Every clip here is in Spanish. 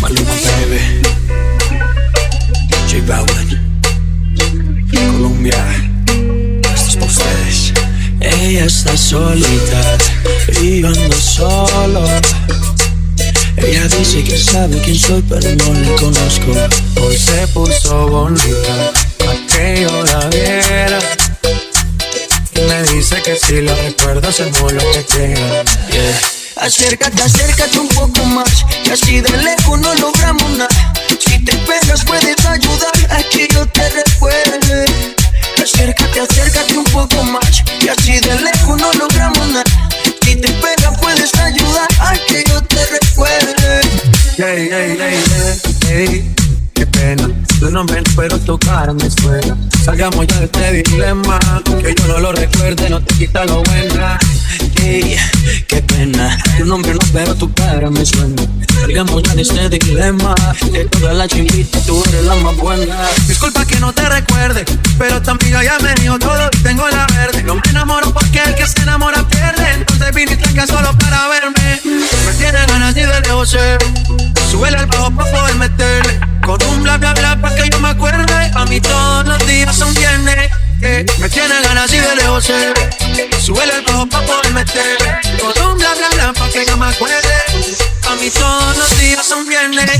Maluma, baby. J Balvin, Colombia. Esto es para ustedes. Ella está solita y yo ando solo. Ella dice que sabe quién soy, pero no le conozco. Hoy se puso bonita pa' que yo la viera. Y me dice que si la recuerdo hacemos lo que quiera. Yeah. Acércate, acércate un poco más, y así de lejos no logramos nada. Si te pegas puedes ayudar a que yo te recuerde. Acércate, acércate un poco más, y así de lejos no logramos nada. Si te pegas puedes ayudar a que yo te recuerde. Hey, hey, hey, hey, hey, qué pena. Tu nombre no, pero tu cara me suena. Salgamos ya de este dilema. Que yo no lo recuerde, no te quita lo buena. Hey, qué pena. Tu nombre no, pero tu cara me suena. Salgamos ya de este dilema. De todas las chimbitas tú eres la más buena. Disculpa que no te recuerde, pero tu amiga ya me dijo todo y tengo la verde. No me enamoro porque el que se enamora pierde. Entonces viniste acá solo para verme. Me tiene ganas y de lejos sé. Súbele al bajo pa' poder meterle. Con un bla bla bla pa' que yo me acuerde. A mí todos los días son viernes. Me tiene ganas y de lejos sé. Súbele al bajo pa' poder meterle. Con un bla bla bla pa' que yo me acuerde. A mí todos los días son viernes.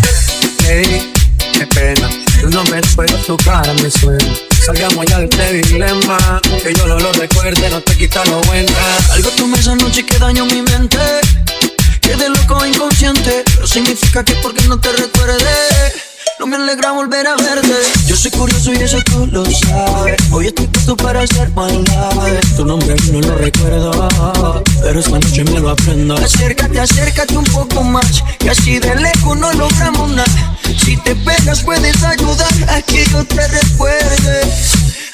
Hey, qué pena. Tu nombre no, pero tu cara me suena. Salgamos ya de este dilema. Que yo no lo recuerde, no te quita lo buena. Algo tomé esa noche que dañó mi mente. Quedé loco inconsciente. No significa que porque no te recuerde no me alegra volver a verte. Yo soy curioso y eso tú lo sabes. Hoy estoy puesto para hacer maldades. Tu nombre no lo recuerdo, pero esta noche me lo aprendo. Acércate, acércate un poco más, y así de lejos no logramos nada. Si te pegas puedes ayudar a que yo te recuerde.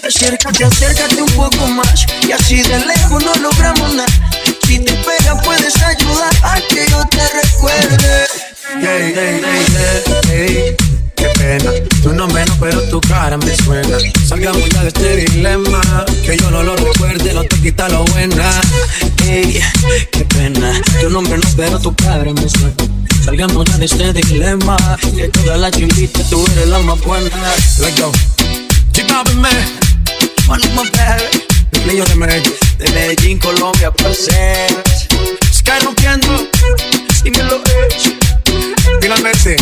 Acércate, acércate un poco más, y así de lejos no logramos nada. Si te pegas puedes ayudar a que yo te recuerde. Hey, hey, hey, hey, hey, qué pena. Tu nombre no, pero tu cara me suena. Salgamos ya de este dilema. Que yo no lo recuerde, no te quita lo buena. Hey, qué pena. Tu nombre no, pero tu cara me suena. Salgamos ya de este dilema. De todas las chimbitas tú eres la más buena. Let's go. J Balvin, man. Maluma, baby. El niño de Medellín. De Medellín, Colombia, parceras. Sky rompiendo. Dímelo, Finalmente.